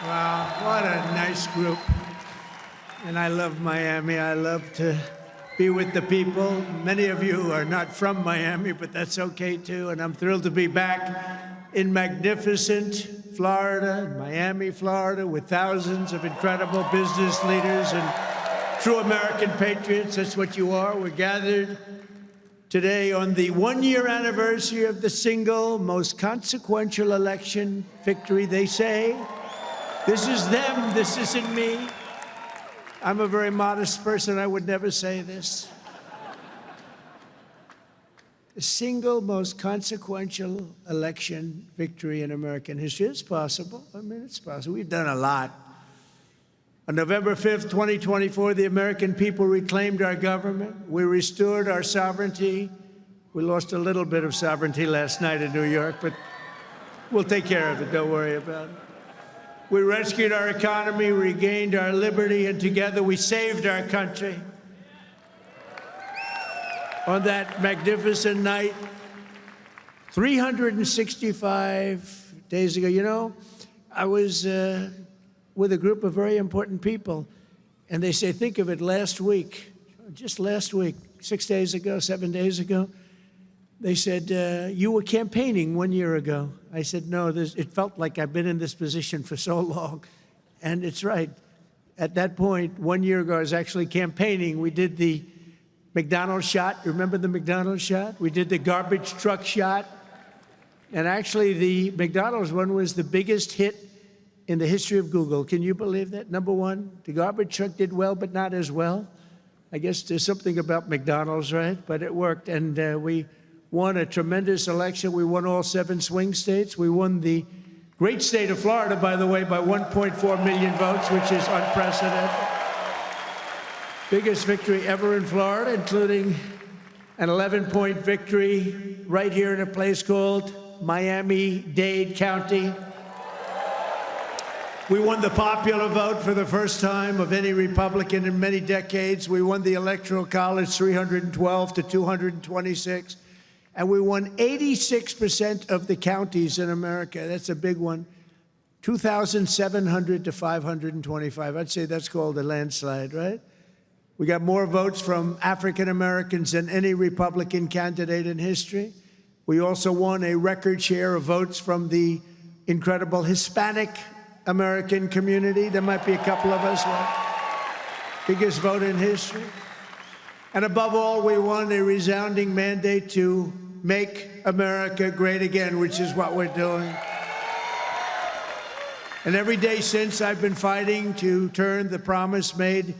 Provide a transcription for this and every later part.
Wow, what a nice group. And I love Miami. I love to be with the people. Many of you are not from Miami, but that's okay too. And I'm thrilled to be back in magnificent Florida, Miami, Florida, with thousands of incredible business leaders and true American patriots. That's what you are. We're gathered today on the one-year anniversary of the single most consequential election victory, they say. This is them, this isn't me. I'm a very modest person, I would never say this. The single most consequential election victory in American history. It's possible. I mean, it's possible. We've done a lot. On November 5th, 2024, the American people reclaimed our government. We restored our sovereignty. We lost a little bit of sovereignty last night in New York, but we'll take care of it. Don't worry about it. We rescued our economy, regained our liberty, and together we saved our country. On that magnificent night, 365 days ago, you know, I was with a group of very important people, and they say, think of it, last week, just last week, 6 days ago, 7 days ago, they said, you were campaigning 1 year ago. I said, no, it felt like I've been in this position for so long. And it's right. At that point, 1 year ago, I was actually campaigning. We did the McDonald's shot. Remember the McDonald's shot? We did the garbage truck shot. And actually, the McDonald's one was the biggest hit in the history of Google. Can you believe that? Number one, the garbage truck did well, but not as well. I guess there's something about McDonald's, right? But it worked, and we won a tremendous election. We won all 7 swing states. We won the great state of Florida, by the way, by 1.4 million votes, which is unprecedented. Biggest victory ever in Florida, including an 11-point victory right here in a place called Miami-Dade County. We won the popular vote for the first time of any Republican in many decades. We won the Electoral College 312 to 226. And we won 86% of the counties in America. That's a big one. 2,700 to 525. I'd say that's called a landslide, right? We got more votes from African Americans than any Republican candidate in history. We also won a record share of votes from the incredible Hispanic American community. There might be a couple of us, right? Biggest vote in history. And above all, we won a resounding mandate to make America great again, which is what we're doing. And every day since, I've been fighting to turn the promise made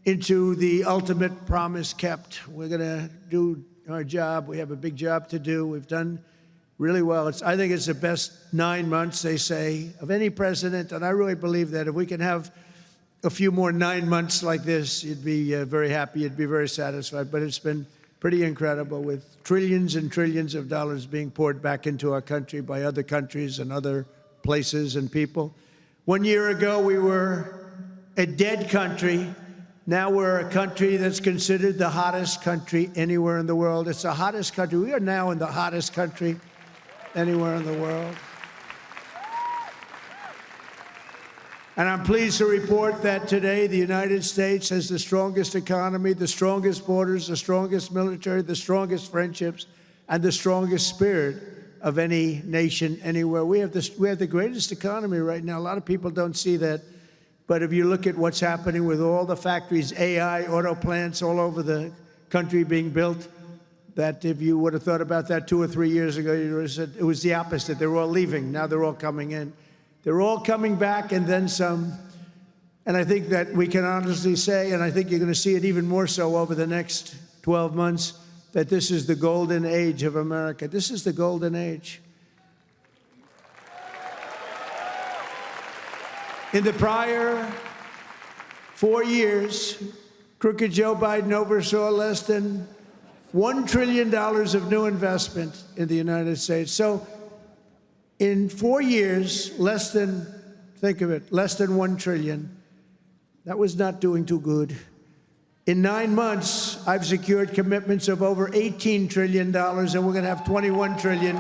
into the ultimate promise kept. We're going to do our job. We have a big job to do. We've done really well. I think it's the best 9 months, they say, of any president, and I really believe that if we can have a few more 9 months like this, you'd be very happy, you'd be very satisfied. But it's been pretty incredible, with trillions and trillions of dollars being poured back into our country by other countries and other places and people. 1 year ago, we were a dead country. Now we're a country that's considered the hottest country anywhere in the world. It's the hottest country. We are now in the hottest country anywhere in the world. And I'm pleased to report that today the United States has the strongest economy, the strongest borders, the strongest military, the strongest friendships, and the strongest spirit of any nation anywhere. We have the greatest economy right now. A lot of people don't see that. But if you look at what's happening with all the factories, AI, auto plants all over the country being built, that if you would have thought about that 2 or 3 years ago, you would have said it was the opposite. They were all leaving. Now they're all coming in. They're all coming back and then some. And I think that we can honestly say, and I think you're going to see it even more so over the next 12 months, that this is the golden age of America. This is the golden age. In the prior 4 years, crooked Joe Biden oversaw less than $1 trillion of new investment in the United States. So in 4 years, less than, think of it, less than 1 trillion. That was not doing too good. In 9 months, I've secured commitments of over $18 trillion, and we're going to have $21 trillion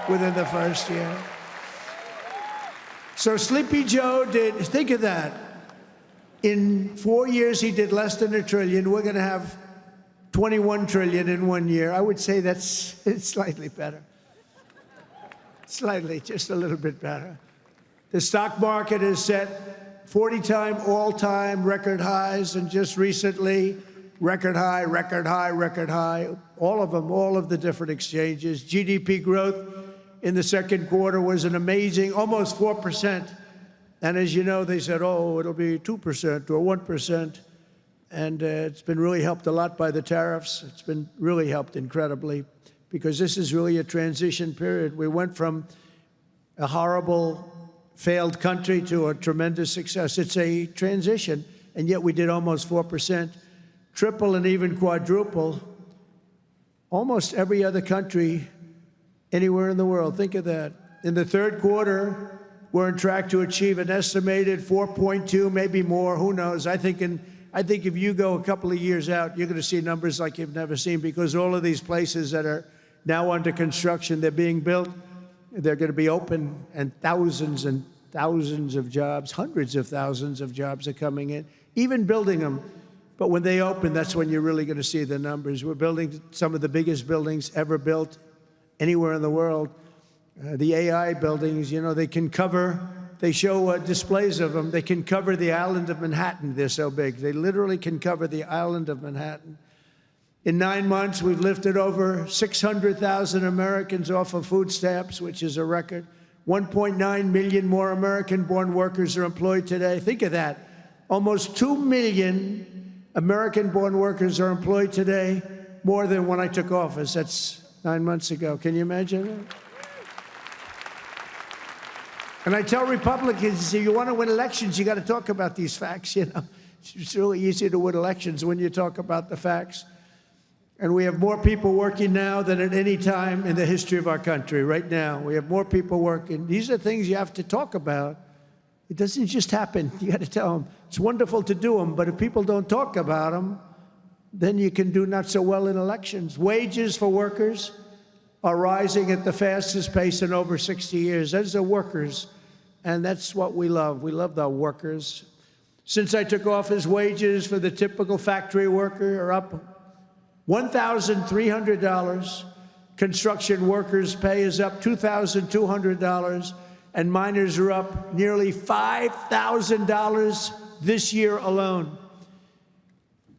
within the first year. So Sleepy Joe did, think of that. In 4 years, he did less than $1 trillion. We're going to have 21 trillion in 1 year. I would say it's slightly better. Slightly, just a little bit better. The stock market is set 40-time all-time record highs, and just recently, record high, record high, record high. All of them, all of the different exchanges. GDP growth in the second quarter was an amazing, almost 4%. And as you know, they said, oh, it'll be 2% or 1%. And it's been really helped a lot by the tariffs. It's been really helped incredibly, because this is really a transition period. We went from a horrible, failed country to a tremendous success. It's a transition, and yet we did almost 4%, triple and even quadruple. Almost every other country anywhere in the world. Think of that. In the third quarter, we're on track to achieve an estimated 4.2, maybe more, who knows. I think if you go a couple of years out, you're going to see numbers like you've never seen, because all of these places that are now under construction, they're being built, they're going to be open, and thousands of jobs, hundreds of thousands of jobs are coming in, even building them. But when they open, that's when you're really going to see the numbers. We're building some of the biggest buildings ever built anywhere in the world. The AI buildings, you know, they can cover, they show displays of them. They can cover the island of Manhattan. They're so big. They literally can cover the island of Manhattan. In 9 months, we've lifted over 600,000 Americans off of food stamps, which is a record. 1.9 million more American-born workers are employed today. Think of that. Almost 2 million American-born workers are employed today, more than when I took office. That's 9 months ago. Can you imagine that? And I tell Republicans, if you want to win elections, you got to talk about these facts, you know. It's really easy to win elections when you talk about the facts. And we have more people working now than at any time in the history of our country. Right now, we have more people working. These are things you have to talk about. It doesn't just happen. You got to tell them. It's wonderful to do them, but if people don't talk about them, then you can do not so well in elections. Wages for workers are rising at the fastest pace in over 60 years. Those are workers, and that's what we love. We love the workers. Since I took office, wages for the typical factory worker are up $1,300. Construction workers' pay is up $2,200, and miners are up nearly $5,000 this year alone.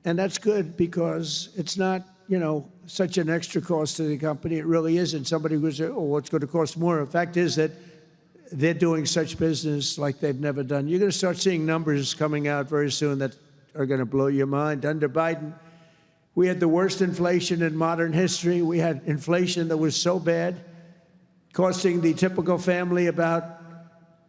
And that's good, because it's not, you know, such an extra cost to the company. It really isn't. Somebody would say, oh, well, it's going to cost more. The fact is that they're doing such business like they've never done. You're going to start seeing numbers coming out very soon that are going to blow your mind. Under Biden, we had the worst inflation in modern history. We had inflation that was so bad, costing the typical family about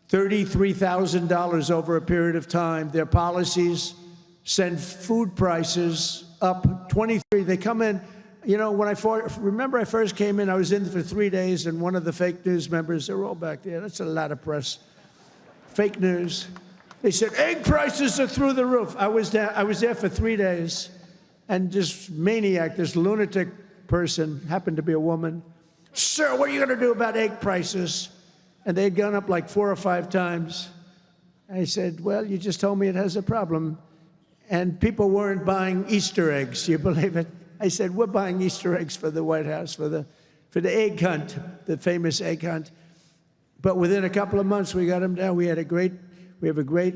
$33,000 over a period of time. Their policies send food prices up 23. They come in, you know, when I first came in, I was in for 3 days, and one of the fake news members, they're all back there. That's a lot of press. Fake news. They said, egg prices are through the roof. I was there for 3 days, and this maniac, this lunatic person, happened to be a woman. Sir, what are you going to do about egg prices? And they'd gone up like 4 or 5 times. I said, well, you just told me it has a problem. And people weren't buying Easter eggs. Do you believe it? I said, we're buying Easter eggs for the White House, for the egg hunt, the famous egg hunt. But within a couple of months, we got them down. We have a great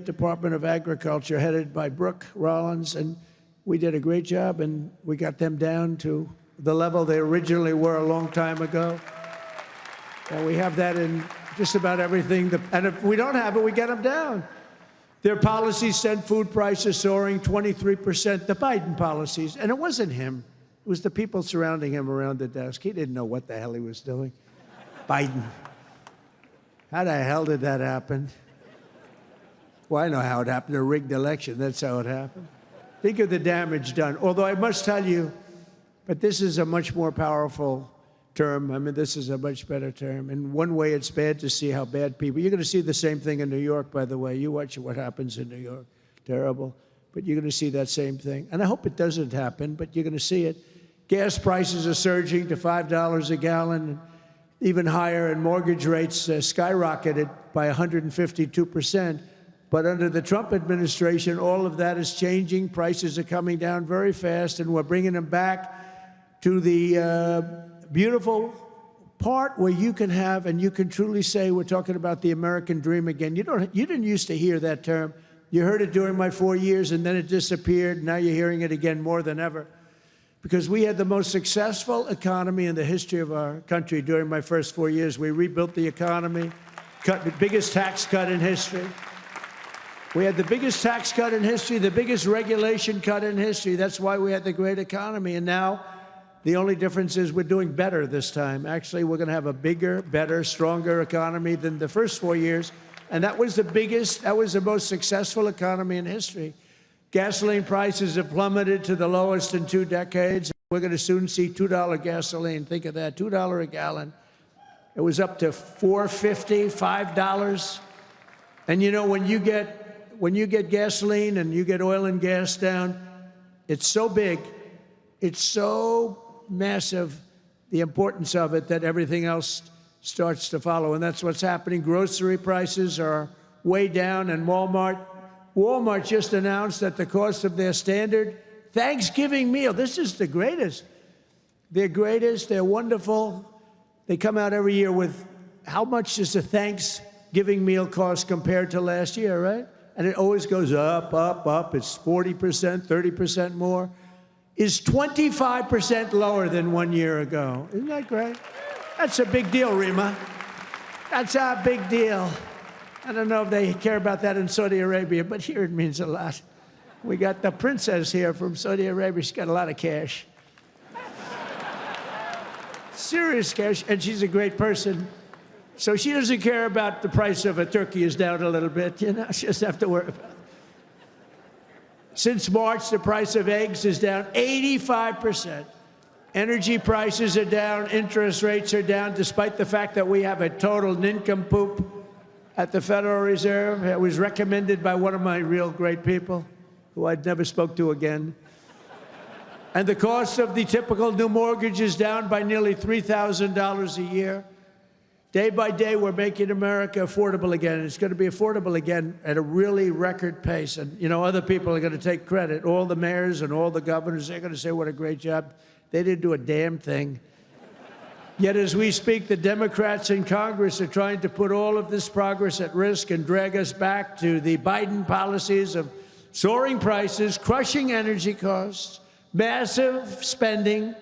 Department of Agriculture headed by Brooke Rollins, and we did a great job, and we got them down to the level they originally were a long time ago. And we have that in just about everything. And if we don't have it, we get them down. Their policies sent food prices soaring 23%, the Biden policies. And it wasn't him. It was the people surrounding him around the desk. He didn't know what the hell he was doing. Biden. How the hell did that happen? Well, I know how it happened. A rigged election. That's how it happened. Think of the damage done. Although I must tell you, but this is a much more powerful term. I mean, this is a much better term. In one way, it's bad to see how bad people... You're going to see the same thing in New York, by the way. You watch what happens in New York. Terrible. But you're going to see that same thing. And I hope it doesn't happen, but you're going to see it. Gas prices are surging to $5 a gallon. even higher, and mortgage rates skyrocketed by 152%. But under the Trump administration, all of that is changing. Prices are coming down very fast, and we're bringing them back to the beautiful part where you can have, and you can truly say, we're talking about the American dream again. You didn't used to hear that term. You heard it during my 4 years, and then it disappeared. Now you're hearing it again more than ever. Because we had the most successful economy in the history of our country during my first 4 years. We rebuilt the economy, cut the biggest tax cut in history. We had the biggest tax cut in history, the biggest regulation cut in history. That's why we had the great economy. And now the only difference is we're doing better this time. Actually, we're going to have a bigger, better, stronger economy than the first 4 years. And that was the most successful economy in history. Gasoline prices have plummeted to the lowest in 2 decades. We're going to soon see $2 gasoline. Think of that, $2 a gallon. It was up to $4.50, $5. And you know, when you get gasoline and you get oil and gas down, it's so big, it's so massive, the importance of it, that everything else starts to follow. And that's what's happening. Grocery prices are way down, and Walmart just announced that the cost of their standard Thanksgiving meal, this is the greatest. They're wonderful. They come out every year with how much does a Thanksgiving meal cost compared to last year, right? And it always goes up, up, up. It's 40%, 30% more. Is 25% lower than 1 year ago. Isn't that great? That's a big deal, Rima. That's a big deal. I don't know if they care about that in Saudi Arabia, but here it means a lot. We got the princess here from Saudi Arabia. She's got a lot of cash. Serious cash, and she's a great person. So she doesn't care about the price of a turkey is down a little bit, you know, she doesn't have to worry about it. Since March, the price of eggs is down 85%. Energy prices are down, interest rates are down, despite the fact that we have a total nincompoop at the Federal Reserve. It was recommended by one of my real great people, who I'd never spoke to again. And the cost of the typical new mortgage is down by nearly $3,000 a year. Day by day, we're making America affordable again. It's going to be affordable again at a really record pace. And, you know, other people are going to take credit. All the mayors and all the governors, they're going to say what a great job. They didn't do a damn thing. Yet as we speak, the Democrats in Congress are trying to put all of this progress at risk and drag us back to the Biden policies of soaring prices, crushing energy costs, massive spending,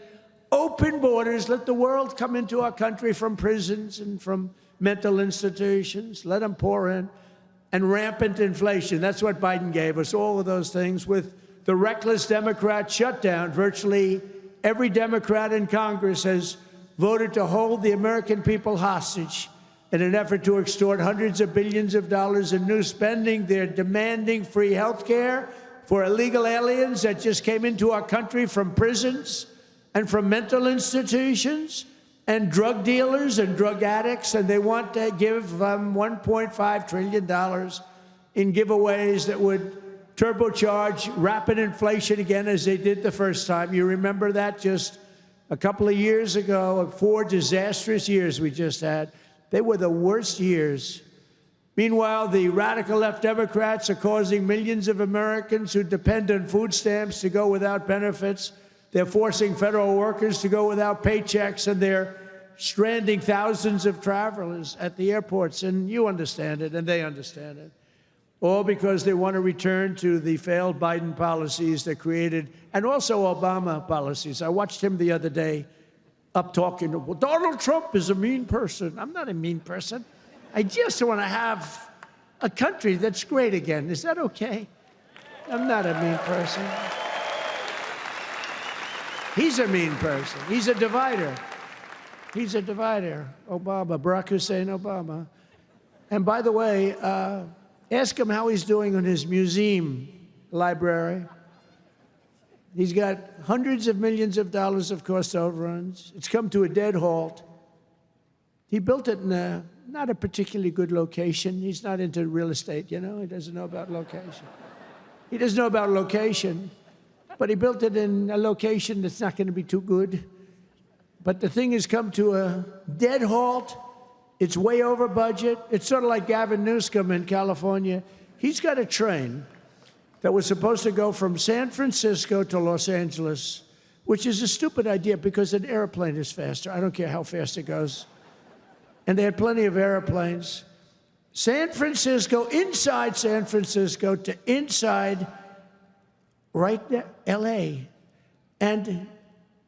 open borders, let the world come into our country from prisons and from mental institutions, let them pour in, and rampant inflation. That's what Biden gave us, all of those things. With the reckless Democrat shutdown, virtually every Democrat in Congress has voted to hold the American people hostage in an effort to extort hundreds of billions of dollars in new spending. They're demanding free health care for illegal aliens that just came into our country from prisons and from mental institutions, and drug dealers and drug addicts, and they want to give $1.5 trillion in giveaways that would turbocharge rapid inflation again, as they did the first time. You remember that just a couple of years ago, 4 disastrous years we just had. They were the worst years. Meanwhile, the radical left Democrats are causing millions of Americans who depend on food stamps to go without benefits. They're forcing federal workers to go without paychecks, and they're stranding thousands of travelers at the airports. And you understand it, and they understand it. All because they want to return to the failed Biden policies that created, and also Obama policies. I watched him the other day up talking, well, Donald Trump is a mean person. I'm not a mean person. I just want to have a country that's great again. Is that okay? I'm not a mean person. He's a mean person. He's a divider. He's a divider. Obama, Barack Hussein Obama. And by the way, ask him how he's doing on his museum library. He's got hundreds of millions of dollars of cost overruns. It's come to a dead halt. He built it in not a particularly good location. He's not into real estate, you know. He doesn't know about location. He doesn't know about location, but he built it in a location that's not going to be too good. but the thing has come to a dead halt. It's way over budget. It's sort of like Gavin Newsom in California. He's got a train that was supposed to go from San Francisco to Los Angeles, which is a stupid idea because an airplane is faster. I don't care how fast it goes. And they had plenty of airplanes. San Francisco, inside San Francisco to inside right there, L.A. And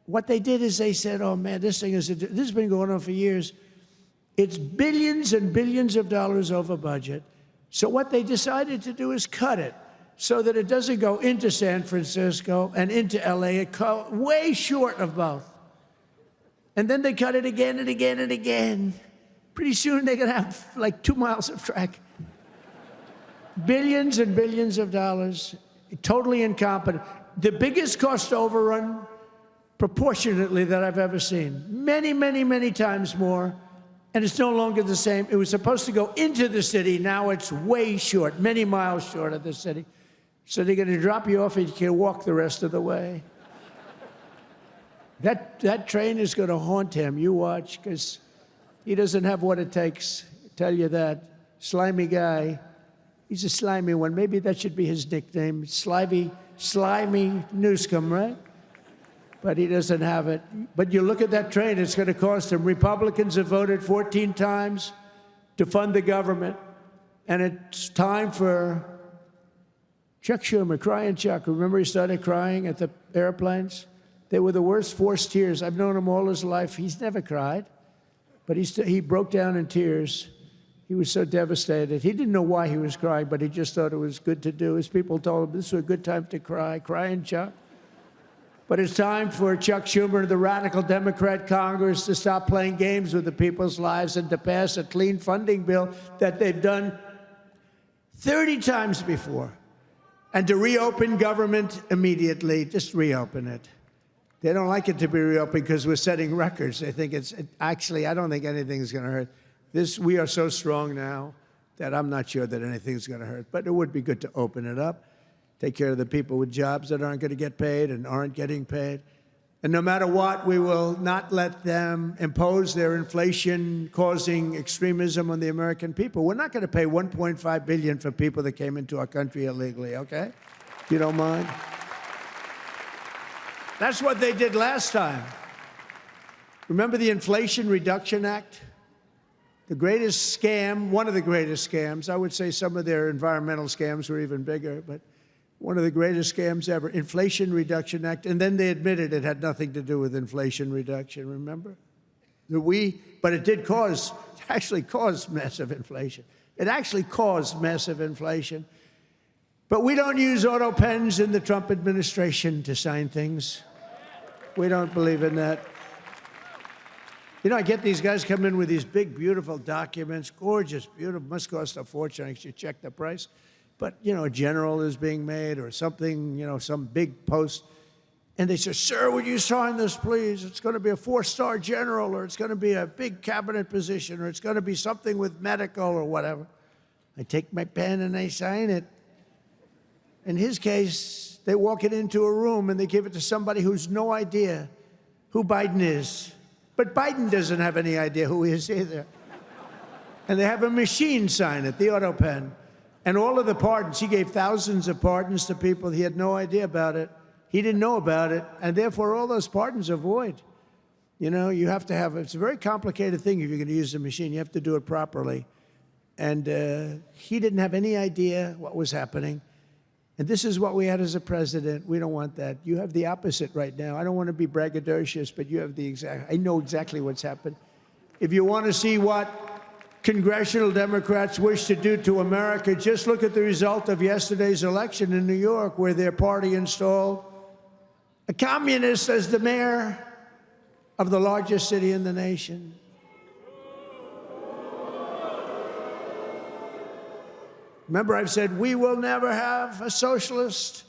what they did is they said, oh, man, this has been going on for years. It's billions and billions of dollars over budget. So what they decided to do is cut it so that it doesn't go into San Francisco and into L.A. It cut way short of both. And then they cut it again and again and again. Pretty soon they're going to have like 2 miles of track. Billions and billions of dollars, totally incompetent. The biggest cost overrun proportionately that I've ever seen. Many, many, many times more. And it's no longer the same. It was supposed to go into the city. Now it's way short, many miles short of the city. So they're going to drop you off and you can walk the rest of the way. That train is going to haunt him. You watch, because he doesn't have what it takes. I tell you that. Slimy guy. He's a slimy one. Maybe that should be his nickname. Slimy Newsom, right? But he doesn't have it. But you look at that train, it's going to cost him. Republicans have voted 14 times to fund the government. And it's time for Chuck Schumer, crying Chuck. Remember he started crying at the airplanes? They were the worst forced tears. I've known him all his life. He's never cried. But he broke down in tears. He was so devastated. He didn't know why he was crying, but he just thought it was good to do. His people told him this was a good time to cry. Crying Chuck. But it's time for Chuck Schumer and the radical Democrat Congress to stop playing games with the people's lives and to pass a clean funding bill that they've done 30 times before. And to reopen government immediately, just reopen it. They don't like it to be reopened because we're setting records. They think actually, I don't think anything's going to hurt. We are so strong now that I'm not sure that anything's going to hurt. But it would be good to open it up. Take care of the people with jobs that aren't going to get paid and aren't getting paid. And no matter what, we will not let them impose their inflation-causing extremism on the American people. We're not going to pay $1.5 billion for people that came into our country illegally, okay? If you don't mind. That's what they did last time. Remember the Inflation Reduction Act? The greatest scam, one of the greatest scams. I would say some of their environmental scams were even bigger, but one of the greatest scams ever, Inflation Reduction Act. And then they admitted it had nothing to do with inflation reduction, remember? But it did actually cause massive inflation. It actually caused massive inflation. But we don't use auto pens in the Trump administration to sign things. We don't believe in that. You know, I get these guys come in with these big, beautiful documents, gorgeous, beautiful, must cost a fortune. I should check the price. But, you know, a general is being made or something, you know, some big post. And they say, sir, would you sign this, please? It's going to be a 4-star general, or it's going to be a big cabinet position, or it's going to be something with medical or whatever. I take my pen and I sign it. In his case, they walk it into a room and they give it to somebody who's no idea who Biden is. But Biden doesn't have any idea who he is either. And they have a machine sign it, the auto pen. And all of the pardons, he gave thousands of pardons to people. He had no idea about it. He didn't know about it. And therefore, all those pardons are void. You know, you have to have, it's a very complicated thing if you're going to use the machine. You have to do it properly. And he didn't have any idea what was happening. And this is what we had as a president. We don't want that. You have the opposite right now. I don't want to be braggadocious, but you have the exact, I know exactly what's happened. If you want to see what congressional Democrats wish to do to America, just look at the result of yesterday's election in New York, where their party installed a communist as the mayor of the largest city in the nation. Remember, I've said we will never have a socialist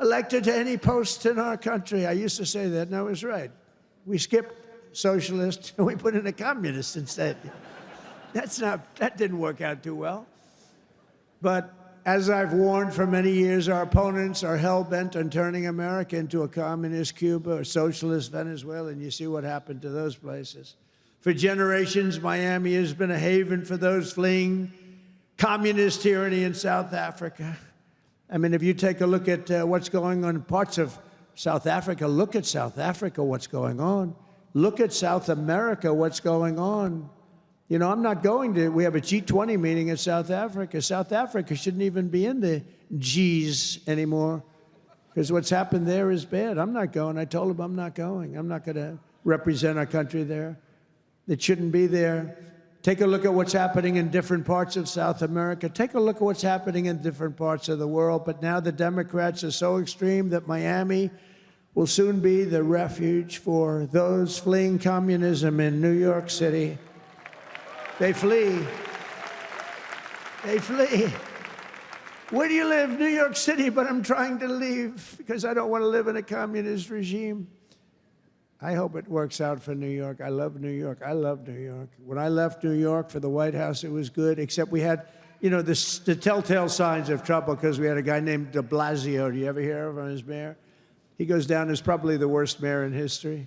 elected to any post in our country. I used to say that, and I was right. We skipped socialist and we put in a communist instead. That didn't work out too well. But as I've warned for many years, our opponents are hell-bent on turning America into a communist Cuba or socialist Venezuela, and you see what happened to those places. For generations, Miami has been a haven for those fleeing communist tyranny in South Africa. I mean, if you take a look at what's going on in parts of South Africa, look at South Africa, what's going on. Look at South America, what's going on. You know, I'm not going to, we have a G20 meeting in South Africa. South Africa shouldn't even be in the Gs anymore because what's happened there is bad. I'm not going. I told them I'm not going. I'm not going to represent our country there. It shouldn't be there. Take a look at what's happening in different parts of South America. Take a look at what's happening in different parts of the world. But now the Democrats are so extreme that Miami will soon be the refuge for those fleeing communism in New York City. They flee. They flee. Where do you live? New York City, but I'm trying to leave because I don't want to live in a communist regime. I hope it works out for New York. I love New York. I love New York. When I left New York for the White House, it was good, except we had, you know, the telltale signs of trouble because we had a guy named de Blasio. Do you ever hear of him as mayor? He goes down as probably the worst mayor in history.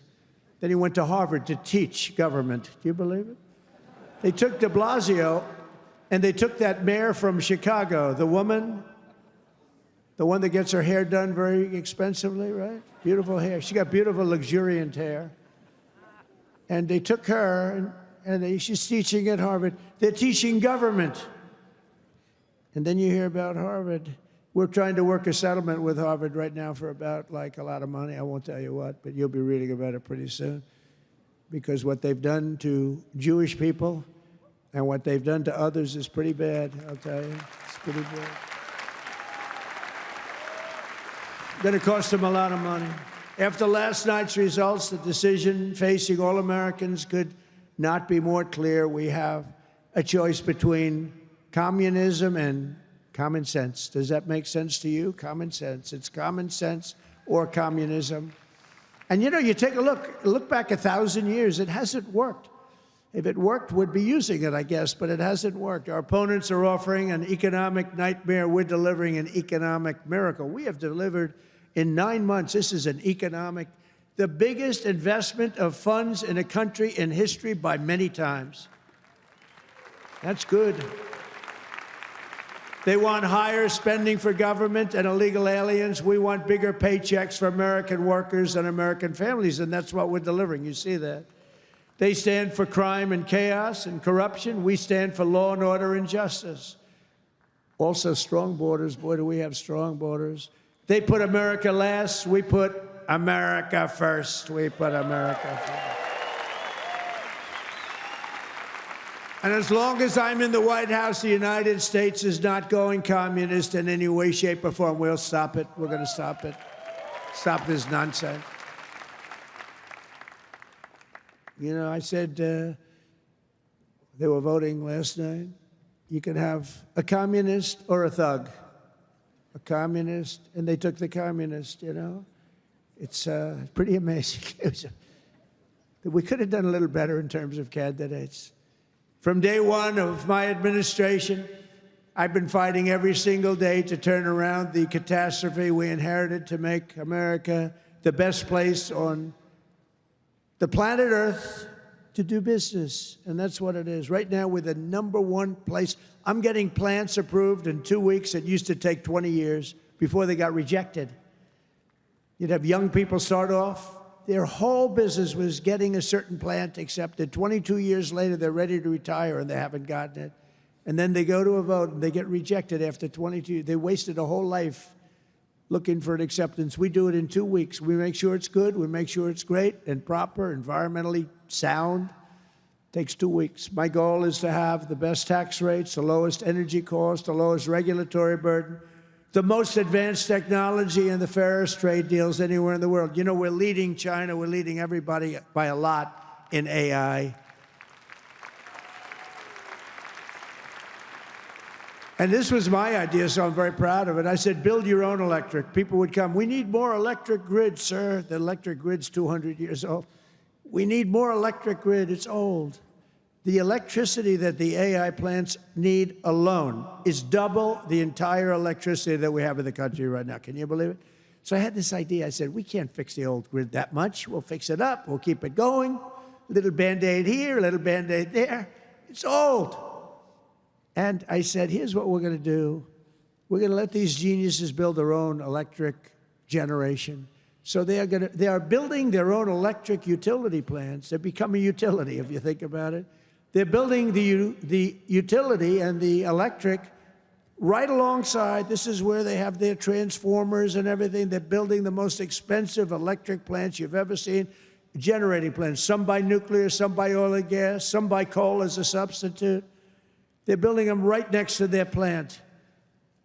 Then he went to Harvard to teach government. Do you believe it? They took de Blasio, and they took that mayor from Chicago, the woman, the one that gets her hair done very expensively, right? Beautiful hair. She got beautiful, luxuriant hair. And they took her, and she's teaching at Harvard. They're teaching government. And then you hear about Harvard. We're trying to work a settlement with Harvard right now for about, like, a lot of money. I won't tell you what, but you'll be reading about it pretty soon. Because what they've done to Jewish people and what they've done to others is pretty bad, I'll tell you. It's pretty bad. Going to cost them a lot of money. After last night's results, the decision facing all Americans could not be more clear. We have a choice between communism and common sense. Does that make sense to you? Common sense. It's common sense or communism. And, you know, you take a look back 1,000 years, it hasn't worked. If it worked, we'd be using it, I guess, but it hasn't worked. Our opponents are offering an economic nightmare. We're delivering an economic miracle. We have delivered in 9 months, this is an economic, the biggest investment of funds in a country in history by many times. That's good. They want higher spending for government and illegal aliens. We want bigger paychecks for American workers and American families, and that's what we're delivering. You see that. They stand for crime and chaos and corruption. We stand for law and order and justice. Also, strong borders. Boy, do we have strong borders. They put America last. We put America first. We put America first. And as long as I'm in the White House, the United States is not going communist in any way, shape, or form. We'll stop it. We're going to stop it. Stop this nonsense. You know, I said they were voting last night. You can have a communist or a thug. A communist, and they took the communist, you know. It's pretty amazing. We could have done a little better in terms of candidates. From day one of my administration, I've been fighting every single day to turn around the catastrophe we inherited to make America the best place on the planet Earth to do business. And that's what it is. Right now, we're the #1 place. I'm getting plants approved in 2 weeks. It used to take 20 years before they got rejected. You'd have young people start off. Their whole business was getting a certain plant accepted. 22 years later, they're ready to retire, and they haven't gotten it. And then they go to a vote, and they get rejected after 22. They wasted a whole life looking for an acceptance. We do it in 2 weeks. We make sure it's good. We make sure it's great and proper, environmentally sound. It takes 2 weeks. My goal is to have the best tax rates, the lowest energy cost, the lowest regulatory burden, the most advanced technology, and the fairest trade deals anywhere in the world. You know, we're leading China. We're leading everybody by a lot in AI. And this was my idea, so I'm very proud of it. I said, build your own electric. People would come. We need more electric grid, sir. The electric grid's 200 years old. We need more electric grid. It's old. The electricity that the AI plants need alone is double the entire electricity that we have in the country right now. Can you believe it? So I had this idea. I said, we can't fix the old grid that much. We'll fix it up. We'll keep it going. Little Band-Aid here, little Band-Aid there. It's old. And I said, here's what we're going to do. We're going to let these geniuses build their own electric generation. So they are building their own electric utility plants. They become a utility, if you think about it. They're building the utility and the electric right alongside. This is where they have their transformers and everything. They're building the most expensive electric plants you've ever seen, generating plants, some by nuclear, some by oil and gas, some by coal as a substitute. They're building them right next to their plant,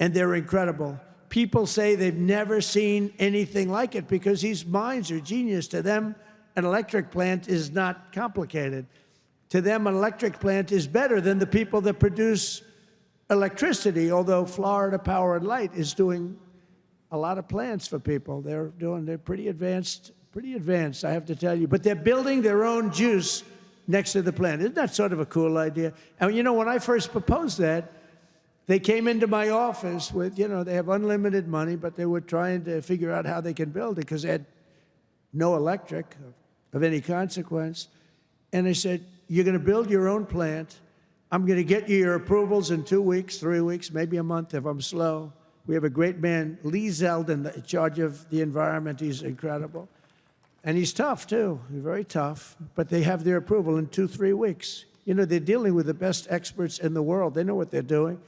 and they're incredible. People say they've never seen anything like it because these minds are genius. To them, an electric plant is not complicated. To them, an electric plant is better than the people that produce electricity, although Florida Power and Light is doing a lot of plants for people. They're pretty advanced, I have to tell you. But they're building their own juice next to the plant. Isn't that sort of a cool idea? And you know, when I first proposed that, they came into my office with, you know, they have unlimited money, but they were trying to figure out how they can build it because they had no electric of any consequence. And they said, you're going to build your own plant. I'm going to get you your approvals in 2 weeks, 3 weeks, maybe a month if I'm slow. We have a great man, Lee Zeldin, in charge of the environment. He's incredible. And he's tough, too. He's very tough. But they have their approval in 2-3 weeks. You know, they're dealing with the best experts in the world. They know what they're doing.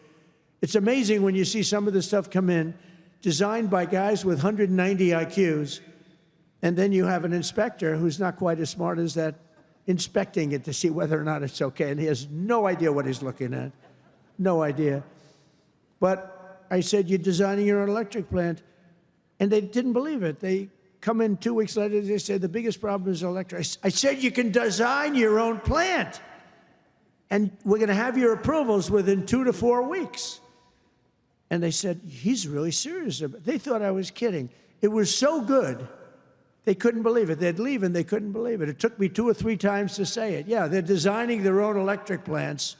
It's amazing when you see some of this stuff come in, designed by guys with 190 IQs, and then you have an inspector who's not quite as smart as that, inspecting it to see whether or not it's okay, and he has no idea what he's looking at. No idea. But I said, you're designing your own electric plant, and they didn't believe it. They come in 2 weeks later, they said, the biggest problem is electric. I said, you can design your own plant, and we're going to have your approvals within 2 to 4 weeks. And they said, he's really serious about it. They thought I was kidding. It was so good, they couldn't believe it. They'd leave, and they couldn't believe it. It took me 2 or 3 times to say it. Yeah, they're designing their own electric plants,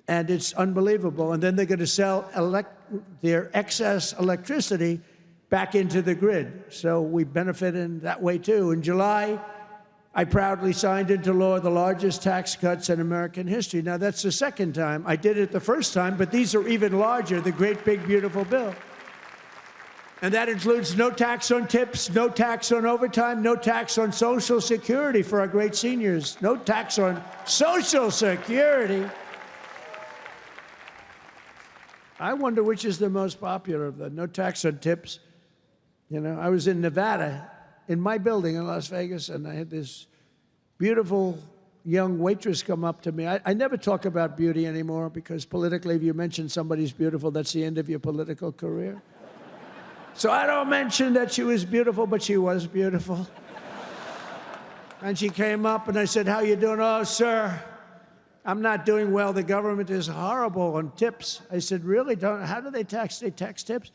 and it's unbelievable. And then they're going to sell their excess electricity back into the grid. So we benefit in that way, too. In July, I proudly signed into law the largest tax cuts in American history. Now, that's the second time. I did it the first time, but these are even larger, the great, big, beautiful bill. And that includes no tax on tips, no tax on overtime, no tax on Social Security for our great seniors, no tax on Social Security. I wonder which is the most popular of the no tax on tips. You know, I was in Nevada, in my building in Las Vegas, and I had this beautiful young waitress come up to me. I never talk about beauty anymore because politically, if you mention somebody's beautiful, that's the end of your political career. So I don't mention that she was beautiful, but she was beautiful. And she came up, and I said, how you doing? Oh, sir, I'm not doing well. The government is horrible on tips. I said, really? How do they tax? They tax tips?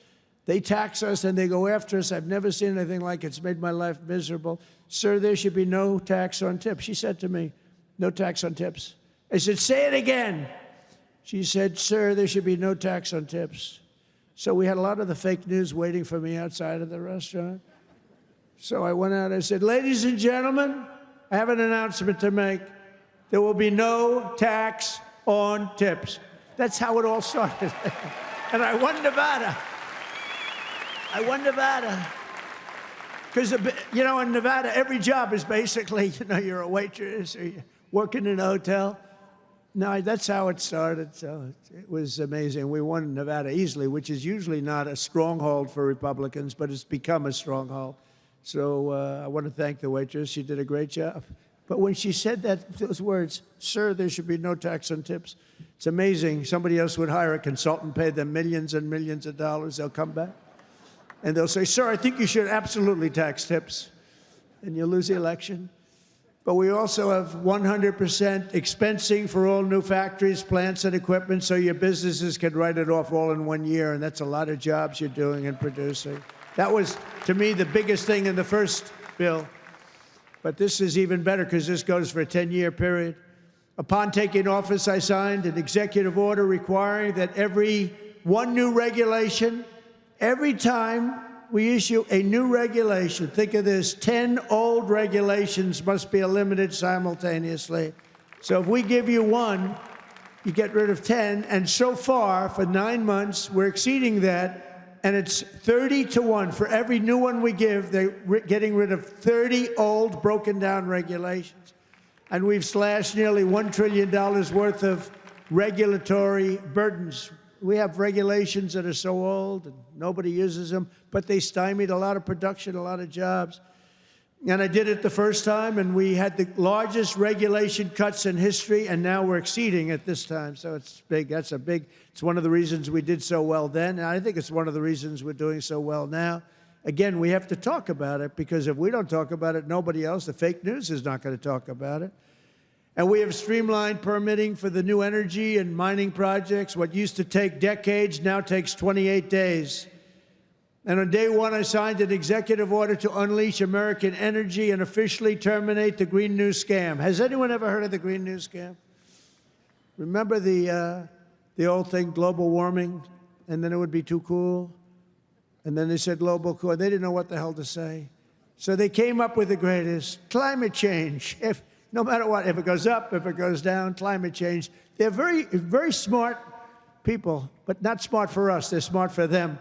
They tax us, and they go after us. I've never seen anything like it. It's made my life miserable. Sir, there should be no tax on tips. She said to me, no tax on tips. I said, say it again. She said, sir, there should be no tax on tips. So we had a lot of the fake news waiting for me outside of the restaurant. So I went out and I said, ladies and gentlemen, I have an announcement to make. There will be no tax on tips. That's how it all started. And I won Nevada. I won Nevada. Because, you know, in Nevada, every job is basically, you know, you're a waitress or you're working in a hotel. No, that's how it started. So it was amazing. We won Nevada easily, which is usually not a stronghold for Republicans, but it's become a stronghold. So I want to thank the waitress. She did a great job. But when she said those words, sir, there should be no tax on tips, it's amazing. Somebody else would hire a consultant, pay them millions and millions of dollars. They'll come back, and they'll say, sir, I think you should absolutely tax tips, and you'll lose the election. But we also have 100% expensing for all new factories, plants, and equipment, so your businesses can write it off all in 1 year, and that's a lot of jobs you're doing and producing. That was, to me, the biggest thing in the first bill. But this is even better because this goes for a 10-year period. Upon taking office, I signed an executive order requiring that every new regulation, every time we issue a new regulation, think of this, 10 old regulations must be eliminated simultaneously. So if we give you one, you get rid of 10. And so far, for 9 months, we're exceeding that. And it's 30 to 1. For every new one we give, they're getting rid of 30 old, broken down regulations. And we've slashed nearly $1 trillion worth of regulatory burdens. We have regulations that are so old and nobody uses them, but they stymied a lot of production, a lot of jobs. And I did it the first time, and we had the largest regulation cuts in history, and now we're exceeding it this time. So it's big. It's one of the reasons we did so well then, and I think it's one of the reasons we're doing so well now. Again, we have to talk about it, because if we don't talk about it, nobody else, the fake news, is not going to talk about it. And we have streamlined permitting for the new energy and mining projects. What used to take decades now takes 28 days. And on day one, I signed an executive order to unleash American energy and officially terminate the Green New Scam. Has anyone ever heard of the Green New Scam? Remember the old thing, global warming, and then it would be too cool? And then they said global cool. They didn't know what the hell to say. So they came up with the greatest, climate change. No matter what, if it goes up, if it goes down, climate change. They're very, very smart people, but not smart for us. They're smart for them.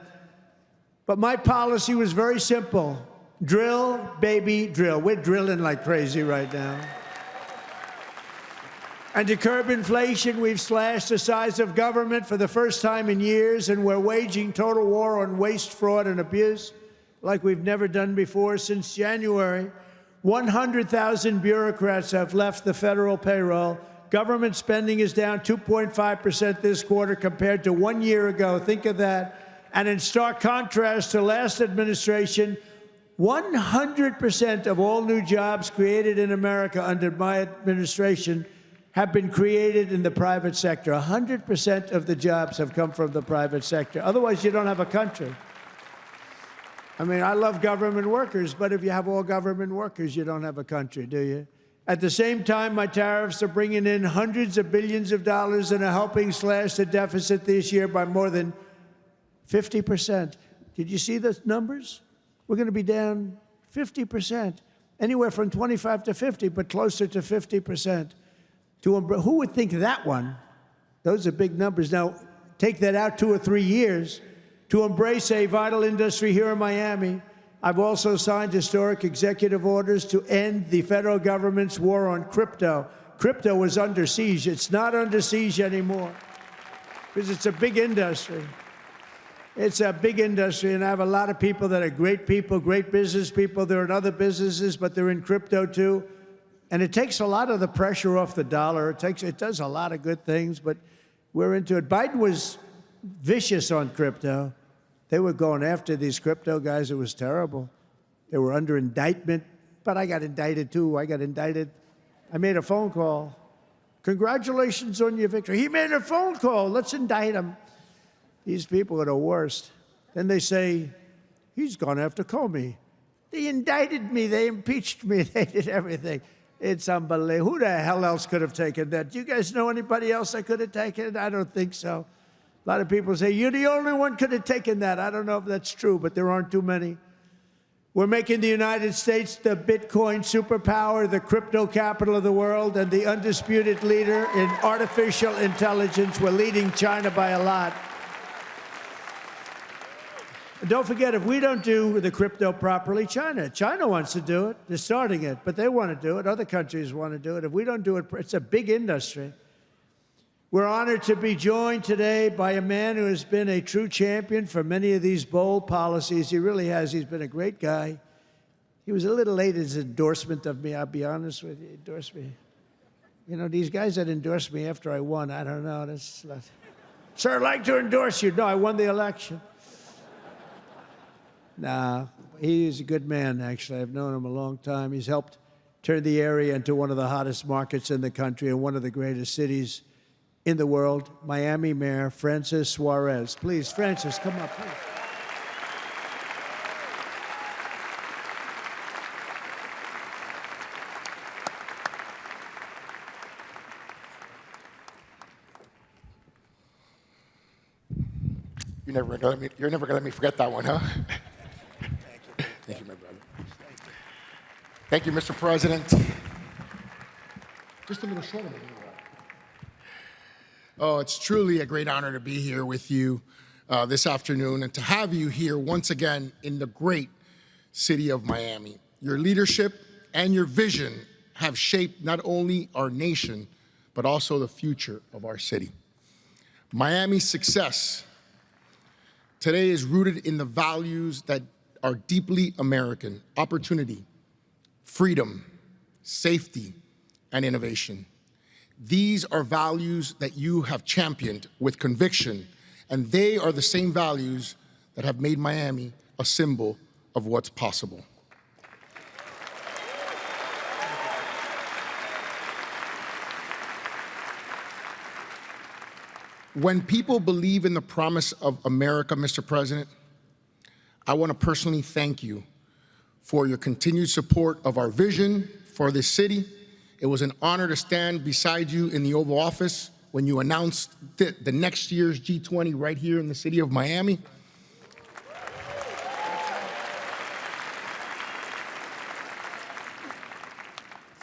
But my policy was very simple. Drill, baby, drill. We're drilling like crazy right now. And to curb inflation, we've slashed the size of government for the first time in years, and we're waging total war on waste, fraud, and abuse like we've never done before. Since January, 100,000 bureaucrats have left the federal payroll. Government spending is down 2.5% this quarter compared to 1 year ago. Think of that. And in stark contrast to last administration, 100% of all new jobs created in America under my administration have been created in the private sector. 100% of the jobs have come from the private sector. Otherwise, you don't have a country. I mean, I love government workers, but if you have all government workers, you don't have a country, do you? At the same time, my tariffs are bringing in hundreds of billions of dollars and are helping slash the deficit this year by more than 50%. Did you see the numbers? We're going to be down 50%, anywhere from 25 to 50, but closer to 50%. Who would think that one? Those are big numbers. Now, take that out 2 or 3 years. To embrace a vital industry here in Miami, I've also signed historic executive orders to end the federal government's war on crypto. Crypto was under siege. It's not under siege anymore because it's a big industry. It's a big industry, and I have a lot of people that are great people, great business people. They're in other businesses, but they're in crypto too. And it takes a lot of the pressure off the dollar. It does a lot of good things, but we're into it. Biden was vicious on crypto. They were going after these crypto guys. It was terrible. They were under indictment, but I got indicted too. I made a phone call. Congratulations on your victory. He made a phone call. Let's indict him. These people are the worst. Then they say, he's gone after Comey. They indicted me. They impeached me. They did everything. It's unbelievable. Who the hell else could have taken that? Do you guys know anybody else that could have taken it? I don't think so. A lot of people say, you're the only one could have taken that. I don't know if that's true, but there aren't too many. We're making the United States the Bitcoin superpower, the crypto capital of the world, and the undisputed leader in artificial intelligence. We're leading China by a lot. And don't forget, if we don't do the crypto properly, China wants to do it. They're starting it, but they want to do it. Other countries want to do it. If we don't do it, it's a big industry. We're honored to be joined today by a man who has been a true champion for many of these bold policies. He really has. He's been a great guy. He was a little late in his endorsement of me, I'll be honest with you. He endorsed me. You know, these guys that endorsed me after I won, I don't know. Sir, I'd like to endorse you. No, I won the election. Nah, he's a good man, actually. I've known him a long time. He's helped turn the area into one of the hottest markets in the country and one of the greatest cities in the world. Miami Mayor Francis Suarez. Please, Francis, come up, please. you're never gonna let me forget that one, huh? Thank you, my brother. Thank you, Mr. President. Just a little shorter. Oh, it's truly a great honor to be here with you this afternoon and to have you here once again in the great city of Miami. Your leadership and your vision have shaped not only our nation, but also the future of our city. Miami's success today is rooted in the values that are deeply American: opportunity, freedom, safety, and innovation. These are values that you have championed with conviction, and they are the same values that have made Miami a symbol of what's possible. When people believe in the promise of America, Mr. President, I want to personally thank you for your continued support of our vision for this city. It was an honor to stand beside you in the Oval Office when you announced the next year's G20 right here in the city of Miami.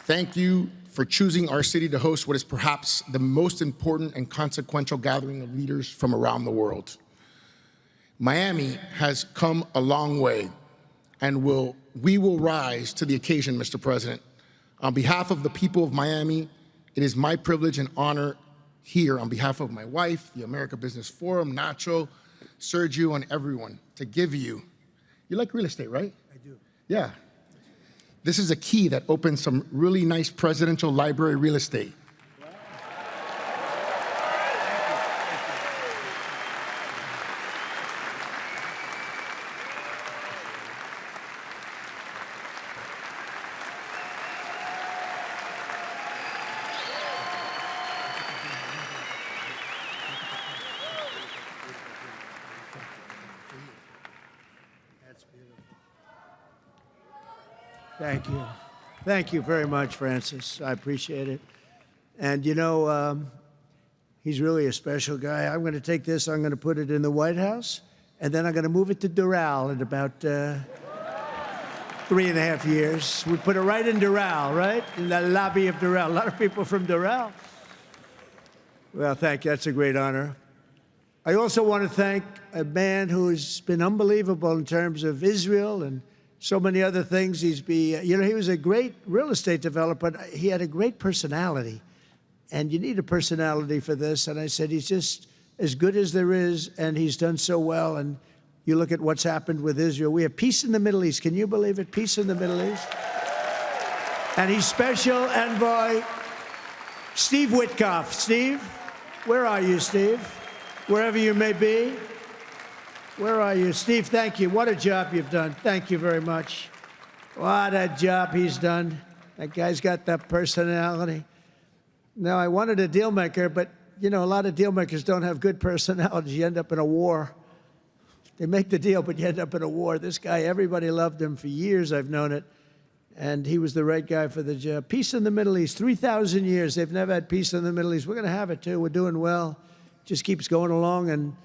Thank you for choosing our city to host what is perhaps the most important and consequential gathering of leaders from around the world. Miami has come a long way, and we will rise to the occasion, Mr. President. On behalf of the people of Miami, it is my privilege and honor here, on behalf of my wife, the America Business Forum, Nacho, Sergio, and everyone, to give you like real estate, right? I do. Yeah. This is a key that opens some really nice presidential library real estate. Thank you. Thank you very much, Francis. I appreciate it. And you know, he's really a special guy. I'm going to take this, I'm going to put it in the White House, and then I'm going to move it to Doral in about 3.5 years. We put it right in Doral, right? In the lobby of Doral. A lot of people from Doral. Well, thank you. That's a great honor. I also want to thank a man who's been unbelievable in terms of Israel and so many other things. You know, he was a great real estate developer. He had a great personality, and you need a personality for this. And I said, he's just as good as there is, and he's done so well. And you look at what's happened with Israel. We have peace in the Middle East. Can you believe it? Peace in the Middle East. And he's special envoy Steve Witkoff. Steve, where are you, Steve? Wherever you may be. Where are you? Steve, thank you. What a job you've done. Thank you very much. What a job he's done. That guy's got that personality. Now, I wanted a deal maker, but, you know, a lot of deal makers don't have good personalities. You end up in a war. They make the deal, but you end up in a war. This guy, everybody loved him for years. I've known it. And he was the right guy for the job. Peace in the Middle East. 3,000 years. They've never had peace in the Middle East. We're going to have it, too. We're doing well. Just keeps going along, and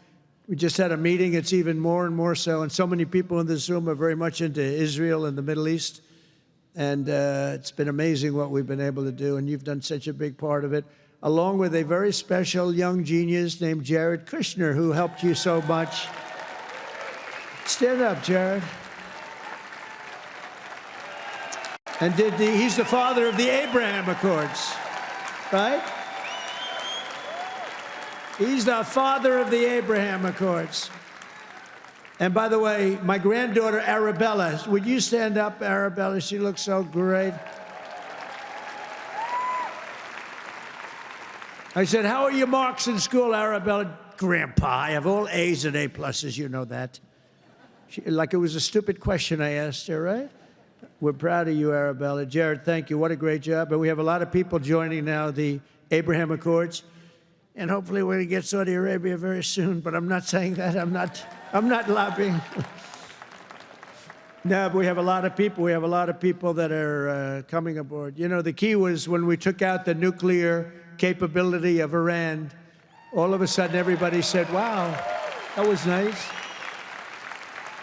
we just had a meeting. It's even more and more so, and so many people in this room are very much into Israel and the Middle East, and it's been amazing what we've been able to do, and you've done such a big part of it, along with a very special young genius named Jared Kushner, who helped you so much. Stand up, Jared. And he's the father of the Abraham Accords, right? He's the father of the Abraham Accords. And by the way, my granddaughter, Arabella, would you stand up, Arabella? She looks so great. I said, how are your marks in school, Arabella? Grandpa, I have all A's and A pluses, you know that. Like it was a stupid question I asked her, right? We're proud of you, Arabella. Jared, thank you. What a great job. And we have a lot of people joining now the Abraham Accords. And hopefully we're going to get Saudi Arabia very soon, but I'm not saying that. I'm not lobbying. No, but we have a lot of people. We have a lot of people that are coming aboard. You know, the key was when we took out the nuclear capability of Iran, all of a sudden everybody said, wow, That was nice.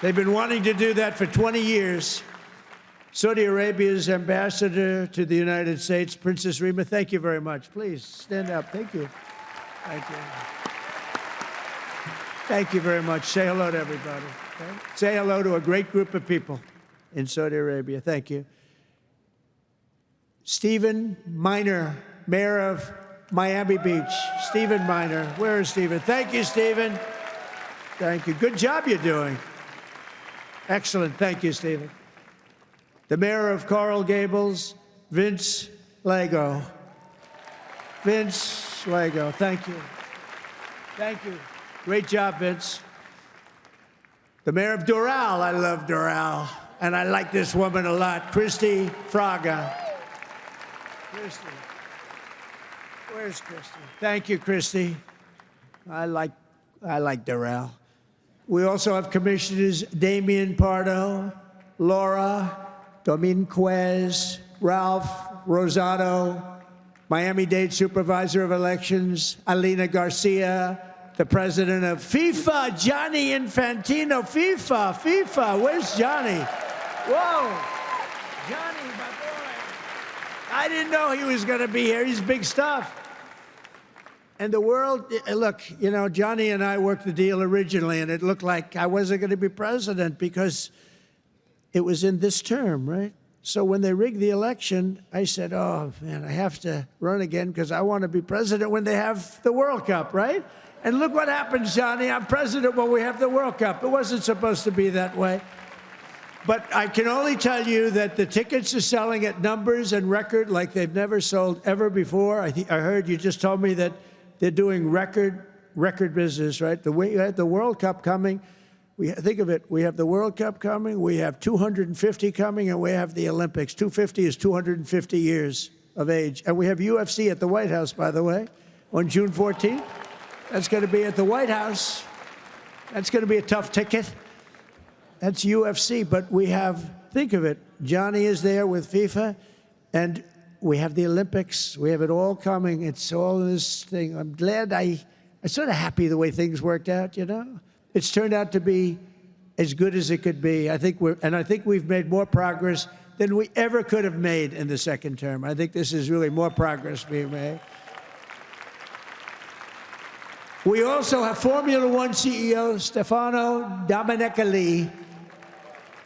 They've been wanting to do that for 20 years. Saudi Arabia's ambassador to the United States, Princess Rima, thank you very much. Please stand up. Thank you. Thank you. Thank you very much. Say hello to everybody. Okay? Say hello to a great group of people in Saudi Arabia. Thank you. Stephen Miner, Mayor of Miami Beach. Stephen Miner. Where is Stephen? Thank you, Stephen. Thank you. Good job you're doing. Excellent. Thank you, Stephen. The Mayor of Coral Gables, Vince Lago. Vince Lago. Thank you. Thank you. Great job, Vince. The Mayor of Doral. I love Doral. And I like this woman a lot. Christy Fraga. Christy. Where's Christy? Thank you, Christy. I like Doral. We also have Commissioners Damian Pardo, Laura Dominguez, Ralph Rosado, Miami-Dade Supervisor of Elections, Alina Garcia, the President of FIFA, Gianni Infantino. FIFA. Where's Johnny? Whoa. Johnny, my boy. I didn't know he was going to be here. He's big stuff. And the world, look, you know, Johnny and I worked the deal originally, and it looked like I wasn't going to be president because it was in this term, right? So when they rigged the election, I said, oh, man, I have to run again because I want to be president when they have the World Cup, right? And look what happens, Johnny. I'm president when we have the World Cup. It wasn't supposed to be that way. But I can only tell you that the tickets are selling at numbers and record like they've never sold ever before. I heard you just told me that they're doing record business, right? You had the World Cup coming. Think of it. We have the World Cup coming. We have 250 coming, and we have the Olympics. 250 is 250 years of age. And we have UFC at the White House, by the way, on June 14th. That's going to be at the White House. That's going to be a tough ticket. That's UFC. But we have, think of it, Johnny is there with FIFA, and we have the Olympics. We have it all coming. It's all this thing. I'm glad I'm sort of happy the way things worked out, you know? It's turned out to be as good as it could be. I think we've made more progress than we ever could have made in the second term. I think this is really more progress being made. We also have Formula One CEO Stefano Domenicali,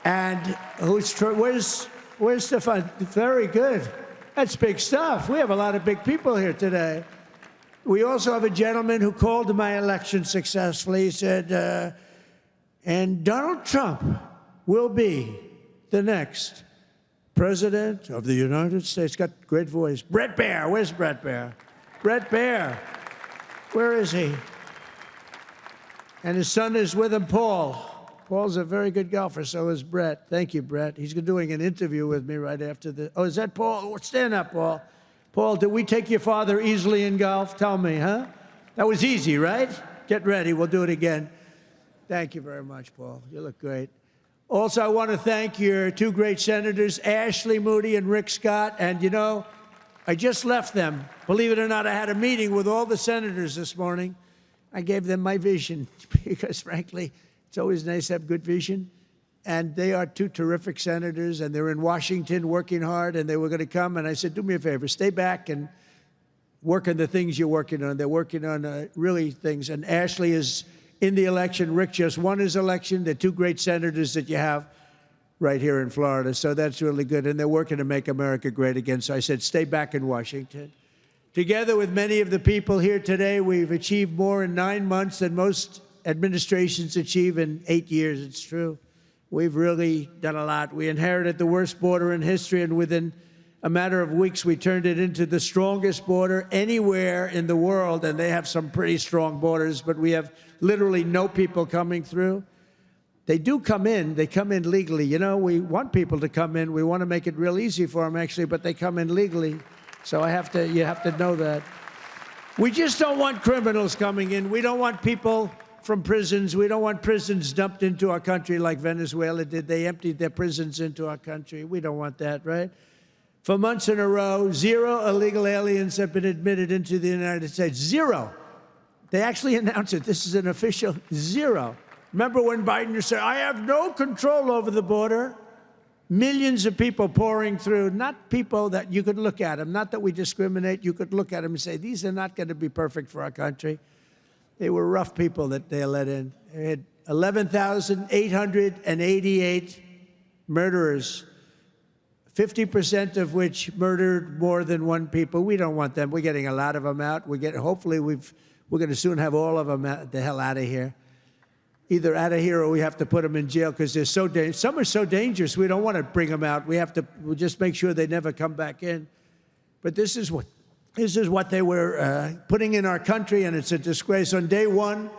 and where's Stefano? Very good. That's big stuff. We have a lot of big people here today. We also have a gentleman who called my election successfully. He said, and Donald Trump will be the next president of the United States. Got a great voice. Brett Baer. Where's Brett Baer? Brett Baer. Where is he? And his son is with him, Paul. Paul's a very good golfer, so is Brett. Thank you, Brett. He's doing an interview with me right after the... Oh, is that Paul? Stand up, Paul. Paul, did we take your father easily in golf? Tell me, huh? That was easy, right? Get ready. We'll do it again. Thank you very much, Paul. You look great. Also, I want to thank your two great senators, Ashley Moody and Rick Scott. And, you know, I just left them. Believe it or not, I had a meeting with all the senators this morning. I gave them my vision because, frankly, it's always nice to have good vision. And they are two terrific senators, and they're in Washington working hard, and they were going to come. And I said, do me a favor, stay back and work on the things you're working on. They're working on really things. And Ashley is in the election. Rick just won his election. They're two great senators that you have right here in Florida. So that's really good. And they're working to make America great again. So I said, stay back in Washington. Together with many of the people here today, we've achieved more in 9 months than most administrations achieve in 8 years. It's true. We've really done a lot. We inherited the worst border in history, and within a matter of weeks, we turned it into the strongest border anywhere in the world, and they have some pretty strong borders, but we have literally no people coming through. They do come in. They come in legally. You know, we want people to come in. We want to make it real easy for them, actually, but they come in legally. So you have to know that. We just don't want criminals coming in. We don't want people from prisons. We don't want prisons dumped into our country like Venezuela did. They emptied their prisons into our country. We don't want that, right? For months in a row, 0 illegal aliens have been admitted into the United States. 0. They actually announced it. This is an official zero. Remember when Biden said, I have no control over the border? Millions of people pouring through, not people that you could look at them, not that we discriminate. You could look at them and say, these are not going to be perfect for our country. They were rough people that they let in. They had 11,888 murderers, 50% of which murdered more than one people. We don't want them. We're getting a lot of them out. Hopefully we're going to soon have all of them the hell out of here. Either out of here or we have to put them in jail because they're so dangerous. Some are so dangerous we don't want to bring them out. We'll just make sure they never come back in. But this is what they were putting in our country, and it's a disgrace. On day one,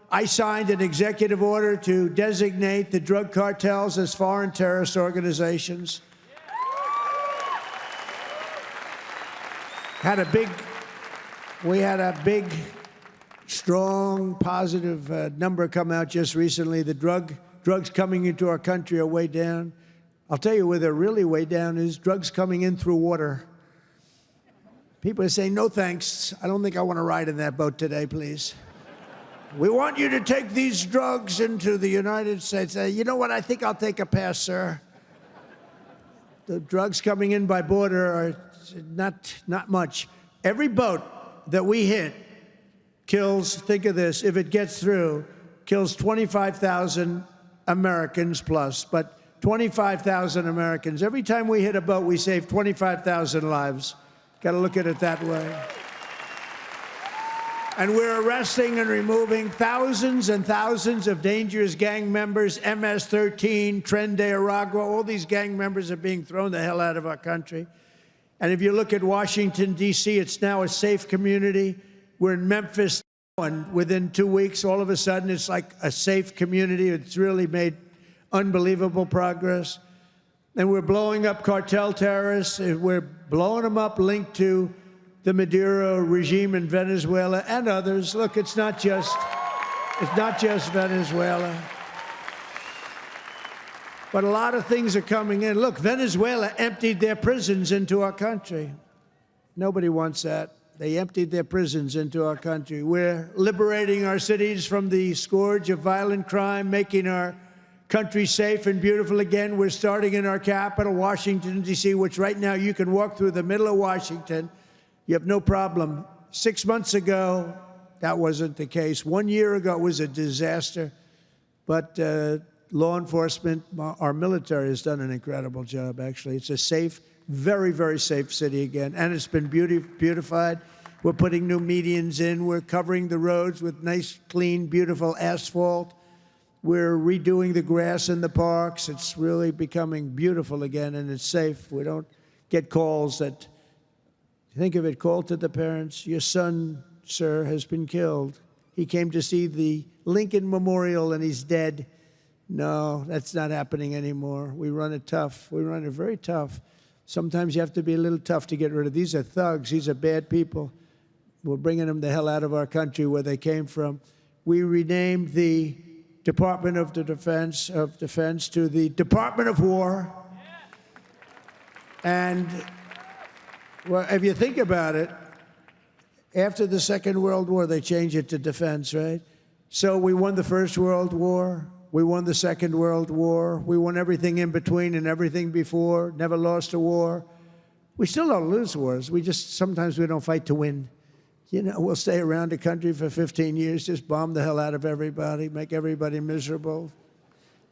I signed an executive order to designate the drug cartels as foreign terrorist organizations. We had a big, strong, positive number come out just recently. The drugs coming into our country are way down. I'll tell you where they're really way down is drugs coming in through water. People are saying, no thanks. I don't think I want to ride in that boat today, please. We want you to take these drugs into the United States. You know what? I think I'll take a pass, sir. The drugs coming in by border are not much. Every boat that we hit kills, think of this, if it gets through, kills 25,000 Americans plus, but 25,000 Americans. Every time we hit a boat, we save 25,000 lives. Got to look at it that way. And we're arresting and removing thousands and thousands of dangerous gang members, MS-13, Tren de Aragua, all these gang members are being thrown the hell out of our country. And if you look at Washington, D.C., it's now a safe community. We're in Memphis, and within 2 weeks, all of a sudden, it's like a safe community. It's really made unbelievable progress. And we're blowing up cartel terrorists. We're blowing them up linked to the Maduro regime in Venezuela and others. Look, it's not just Venezuela. But a lot of things are coming in. Look, Venezuela emptied their prisons into our country. Nobody wants that. They emptied their prisons into our country. We're liberating our cities from the scourge of violent crime, making our country safe and beautiful again. We're starting in our capital, Washington, D.C., which right now you can walk through the middle of Washington. You have no problem. 6 months ago, that wasn't the case. 1 year ago, it was a disaster. But law enforcement, our military has done an incredible job, actually. It's a safe, very, very safe city again. And it's been beautified. We're putting new medians in. We're covering the roads with nice, clean, beautiful asphalt. We're redoing the grass in the parks. It's really becoming beautiful again, and it's safe. We don't get calls that, think of it, call to the parents, your son, sir, has been killed. He came to see the Lincoln Memorial, and he's dead. No, that's not happening anymore. We run it tough. We run it very tough. Sometimes you have to be a little tough to get rid of. These are thugs. These are bad people. We're bringing them the hell out of our country where they came from. We renamed the Department of Defense to the Department of War. And well, if you think about it, after the Second World War, they changed it to defense, right? So we won the First World War. We won the Second World War. We won everything in between and everything before, never lost a war. We still don't lose wars. Sometimes we don't fight to win. You know, we'll stay around the country for 15 years, just bomb the hell out of everybody, make everybody miserable.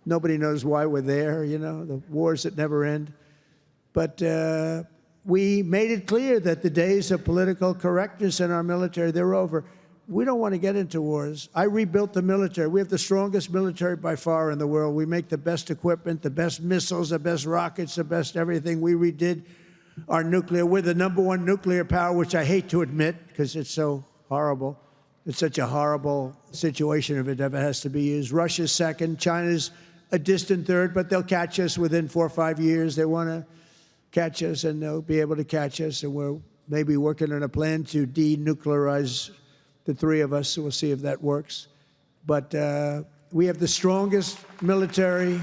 Nobody knows why we're there, you know, the wars that never end. But we made it clear that the days of political correctness in our military, they're over. We don't want to get into wars. I rebuilt the military. We have the strongest military by far in the world. We make the best equipment, the best missiles, the best rockets, the best everything. We redid our nuclear. We're the #1 nuclear power, which I hate to admit because it's so horrible. It's such a horrible situation if it ever has to be used. Russia's second. China's a distant third, but they'll catch us within 4 or 5 years. They want to catch us, and they'll be able to catch us. And we're maybe working on a plan to denuclearize the three of us, so we'll see if that works. But we have the strongest military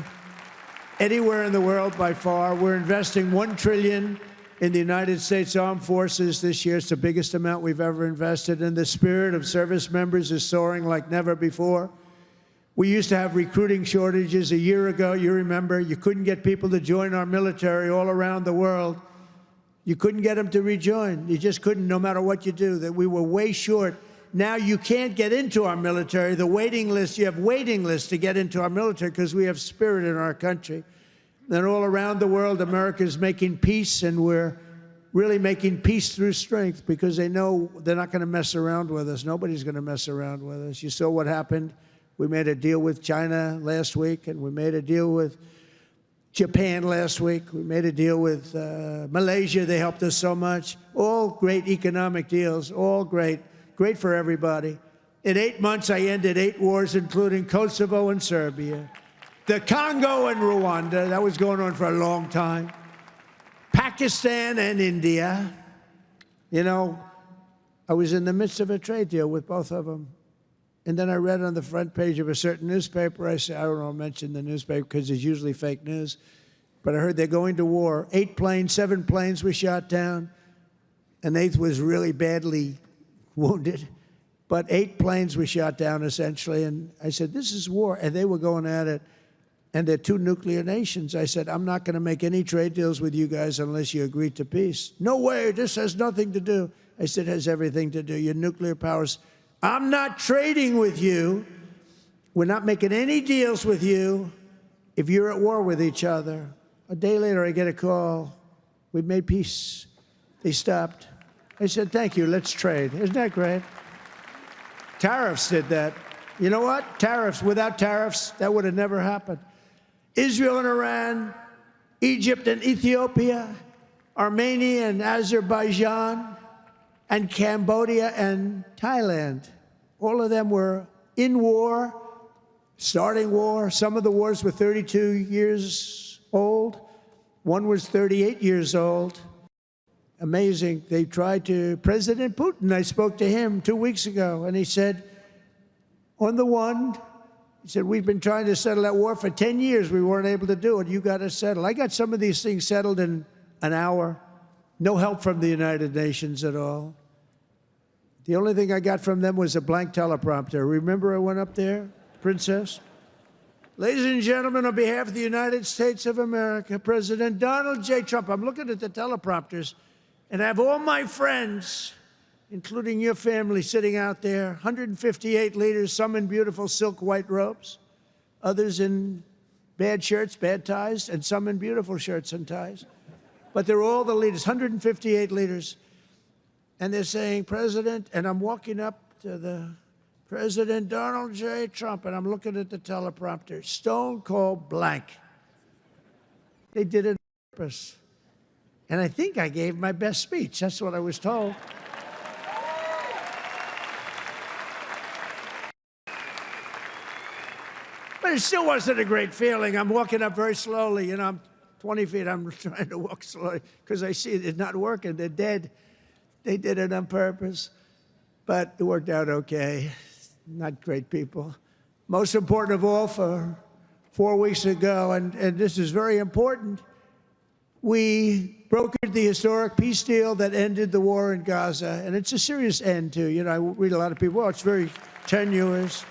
anywhere in the world by far. We're investing $1 trillion in the United States Armed Forces this year. It's the biggest amount we've ever invested, and the spirit of service members is soaring like never before. We used to have recruiting shortages a year ago. You remember, you couldn't get people to join our military all around the world. You couldn't get them to rejoin. You just couldn't, no matter what you do. That we were way short. Now you can't get into our military. The waiting list, you have waiting lists to get into our military because we have spirit in our country. And all around the world, America is making peace, and we're really making peace through strength because they know they're not going to mess around with us. Nobody's going to mess around with us. You saw what happened. We made a deal with China last week, and we made a deal with Japan last week. We made a deal with Malaysia. They helped us so much. All great economic deals, all great. Great for everybody. In 8 months, I ended 8 wars, including Kosovo and Serbia, the Congo and Rwanda. That was going on for a long time. Pakistan and India. You know, I was in the midst of a trade deal with both of them. And then I read on the front page of a certain newspaper, I said, I don't want to mention the newspaper because it's usually fake news, but I heard they're going to war. 7 planes were shot down. An 8th was really badly wounded. But 8 planes were shot down, essentially. And I said, this is war. And they were going at it. And they're 2 nuclear nations. I said, I'm not going to make any trade deals with you guys unless you agree to peace. No way, this has nothing to do. I said, it has everything to do. Your nuclear powers. I'm not trading with you. We're not making any deals with you if you're at war with each other. A day later, I get a call. We've made peace. They stopped. I said, thank you, let's trade. Isn't that great? Tariffs did that. You know what? Tariffs. Without tariffs, that would have never happened. Israel and Iran, Egypt and Ethiopia, Armenia and Azerbaijan, and Cambodia and Thailand. All of them were in war, starting war. Some of the wars were 32 years old. One was 38 years old. Amazing. They tried to, President Putin, I spoke to him 2 weeks ago, and he said, on the one, he said, we've been trying to settle that war for 10 years. We weren't able to do it. You got to settle. I got some of these things settled in an hour. No help from the United Nations at all. The only thing I got from them was a blank teleprompter. Remember I went up there, Princess? Ladies and gentlemen, on behalf of the United States of America, President Donald J. Trump, I'm looking at the teleprompters, and I have all my friends, including your family, sitting out there, 158 leaders, some in beautiful silk white robes, others in bad shirts, bad ties, and some in beautiful shirts and ties. But they're all the leaders, 158 leaders. And they're saying, President, and I'm walking up to the President Donald J. Trump, and I'm looking at the teleprompter, stone cold blank. They did it on purpose. And I think I gave my best speech. That's what I was told. But it still wasn't a great feeling. I'm walking up very slowly. You know, I'm 20 feet. I'm trying to walk slowly because I see it's not working. They're dead. They did it on purpose. But it worked out okay. Not great people. Most important of all, for 4 weeks ago, and this is very important, we brokered the historic peace deal that ended the war in Gaza. And it's a serious end, too. You know, I read a lot of people, oh, it's very tenuous.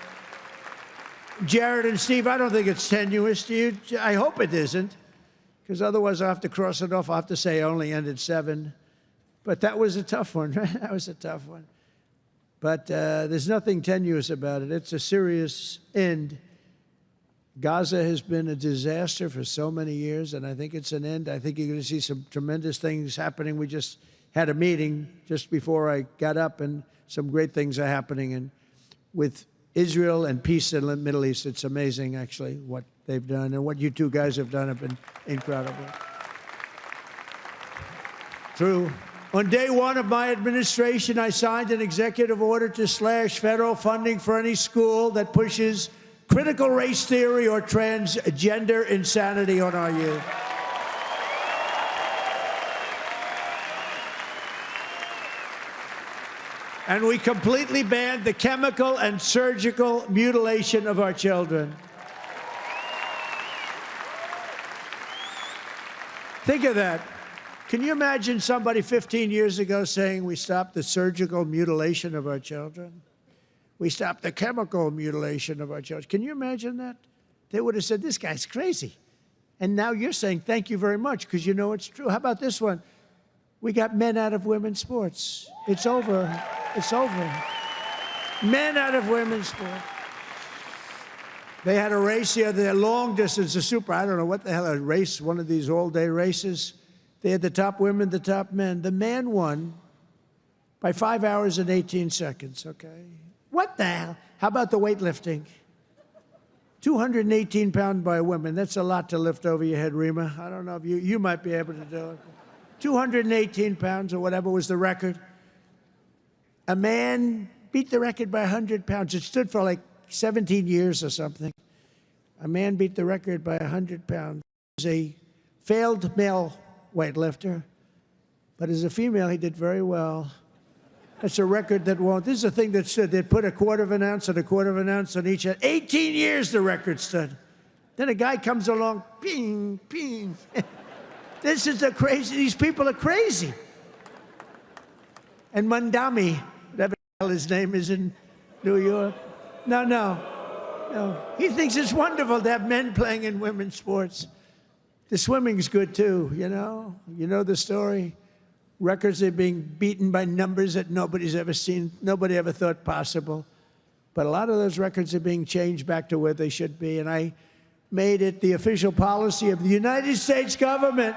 Jared and Steve, I don't think it's tenuous. Do you? I hope it isn't, because otherwise I'll have to cross it off. I'll have to say I only ended 7. But that was a tough one, right? That was a tough one. But there's nothing tenuous about it. It's a serious end. Gaza has been a disaster for so many years, and I think it's an end. I think you're going to see some tremendous things happening. We just had a meeting just before I got up, and some great things are happening. And with Israel and peace in the Middle East, it's amazing, actually, what they've done. And what you two guys have done have been incredible. True. On day 1 of my administration, I signed an executive order to slash federal funding for any school that pushes critical race theory or transgender insanity on our youth. And we completely banned the chemical and surgical mutilation of our children. Think of that. Can you imagine somebody 15 years ago saying we stopped the surgical mutilation of our children? We stopped the chemical mutilation of our children. Can you imagine that? They would have said, this guy's crazy. And now you're saying, thank you very much, because you know it's true. How about this one? We got men out of women's sports. It's over. It's over. Men out of women's sports. They had a race here, the long distance, I don't know what the hell, a race, one of these all-day races. They had the top women, the top men. The man won by 5 hours and 18 seconds, okay? What the hell? How about the weightlifting? 218 pounds by women. That's a lot to lift over your head, Rima. I don't know if you might be able to do it. 218 pounds or whatever was the record. A man beat the record by 100 pounds. It stood for like 17 years or something. A man beat the record by 100 pounds. He was a failed male weightlifter, but as a female, he did very well. That's a record that won't. This is a thing that stood. They'd put a quarter of an ounce and a quarter of an ounce on each end. 18 years the record stood. Then a guy comes along, ping, ping. This is the crazy. These people are crazy. And Mandami, whatever the hell his name is in New York. No. He thinks it's wonderful to have men playing in women's sports. The swimming's good too, you know? You know the story? Records are being beaten by numbers that nobody's ever seen, nobody ever thought possible. But a lot of those records are being changed back to where they should be. And I made it the official policy of the United States government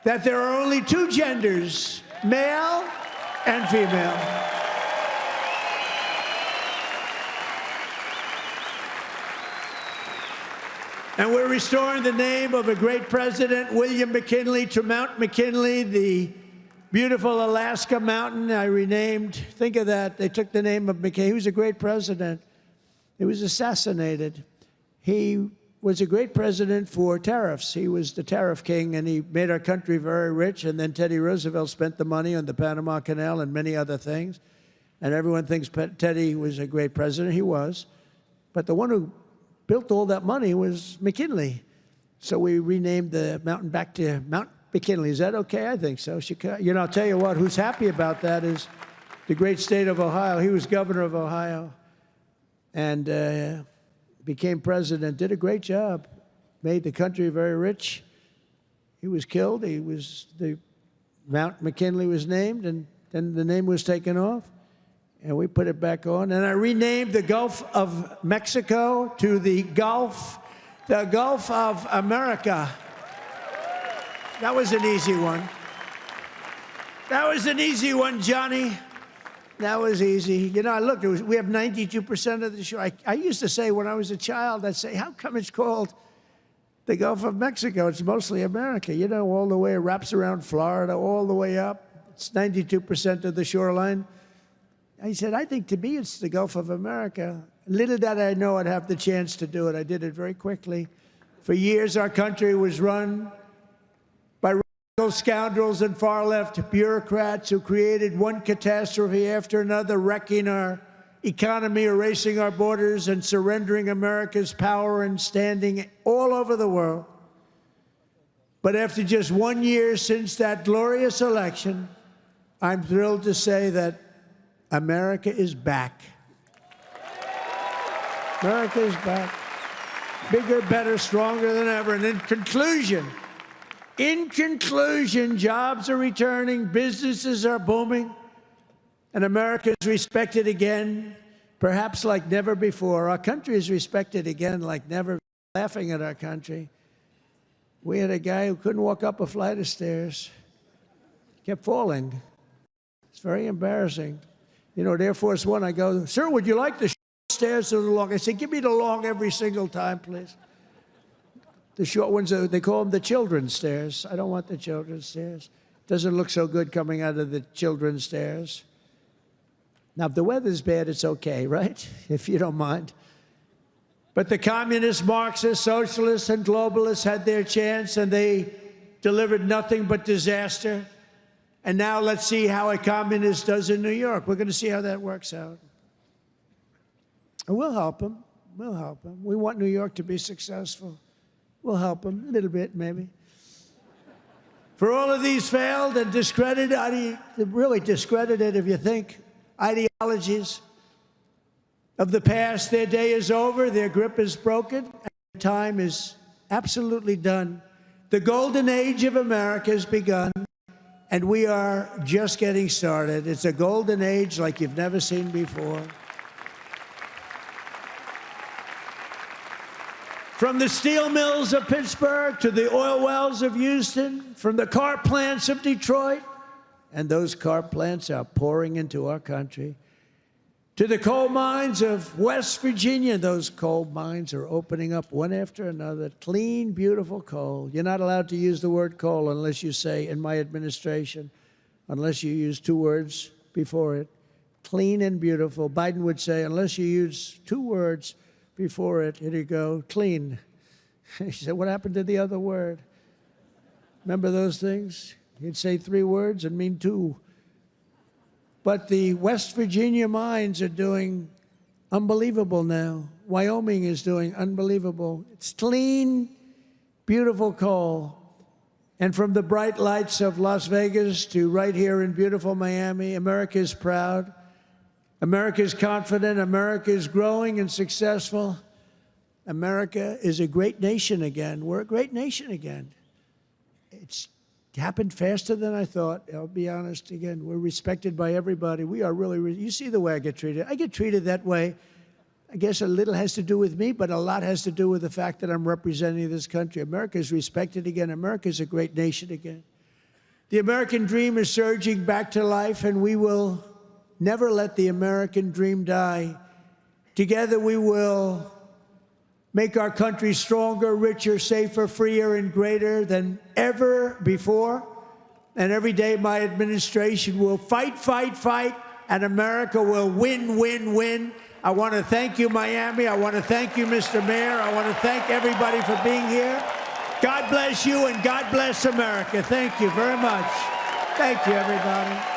that there are only two genders, male and female. And we're restoring the name of a great president, William McKinley, to Mount McKinley, the beautiful Alaska mountain I renamed. Think of that. They took the name of McKinley. He was a great president. He was assassinated. He was a great president for tariffs. He was the tariff king, and he made our country very rich. And then Teddy Roosevelt spent the money on the Panama Canal and many other things. And everyone thinks Teddy was a great president. He was. But the one who built all that money was McKinley. So we renamed the mountain back to Mount McKinley. Is that okay? I think so. You know, I'll tell you what, who's happy about that is the great state of Ohio. He was governor of Ohio and became president, did a great job, made the country very rich. He was killed. Mount McKinley was named, and then the name was taken off. And we put it back on. And I renamed the Gulf of Mexico to the Gulf of America. That was an easy one. That was an easy one, Johnny. That was easy. You know, look, we have 92% of the shore. I used to say when I was a child, I'd say, how come it's called the Gulf of Mexico? It's mostly America. You know, all the way, it wraps around Florida, all the way up. It's 92% of the shoreline. I said, I think to me it's the Gulf of America. Little did I know I'd have the chance to do it. I did it very quickly. For years, our country was run by radical scoundrels and far-left bureaucrats who created one catastrophe after another, wrecking our economy, erasing our borders, and surrendering America's power and standing all over the world. But after just 1 year since that glorious election, I'm thrilled to say that America is back. America is back. Bigger, better, stronger than ever. And in conclusion, jobs are returning, businesses are booming, and America is respected again, perhaps like never before. Our country is respected again like never. Laughing at our country. We had a guy who couldn't walk up a flight of stairs, kept falling. It's very embarrassing. You know, at Air Force One, I go, sir, would you like the stairs or the long? I say, give me the long every single time, please. The short ones, they call them the children's stairs. I don't want the children's stairs. Doesn't look so good coming out of the children's stairs. Now, if the weather's bad, it's okay, right? If you don't mind. But the communists, Marxists, socialists, and globalists had their chance, and they delivered nothing but disaster. And now let's see how a communist does in New York. We're going to see how that works out. And we'll help them. We'll help them. We want New York to be successful. We'll help them a little bit, maybe. For all of these failed and discredited, really discredited if you think, ideologies of the past, their day is over, their grip is broken, and their time is absolutely done. The golden age of America has begun, and we are just getting started. It's a golden age like you've never seen before. From the steel mills of Pittsburgh to the oil wells of Houston, from the car plants of Detroit, and those car plants are pouring into our country, to the coal mines of West Virginia. Those coal mines are opening up one after another. Clean, beautiful coal. You're not allowed to use the word coal unless you say, in my administration, unless you use 2 words before it. Clean and beautiful. Biden would say, unless you use 2 words before it, here you go, clean. He said, what happened to the other word? Remember those things? He'd say 3 words and mean 2. But the West Virginia mines are doing unbelievable now. Wyoming is doing unbelievable. It's clean, beautiful coal. And from the bright lights of Las Vegas to right here in beautiful Miami, America is proud. America is confident. America is growing and successful. America is a great nation again. We're a great nation again. It's happened faster than I thought. I'll be honest again. We're respected by everybody. We are really, you see the way I get treated. I get treated that way. I guess a little has to do with me, but a lot has to do with the fact that I'm representing this country. America is respected again. America is a great nation again. The American dream is surging back to life, and we will never let the American dream die. Together we will make our country stronger, richer, safer, freer, and greater than ever before. And every day my administration will fight, fight, fight, and America will win, win, win. I want to thank you, Miami. I want to thank you, Mr. Mayor. I want to thank everybody for being here. God bless you, and God bless America. Thank you very much. Thank you, everybody.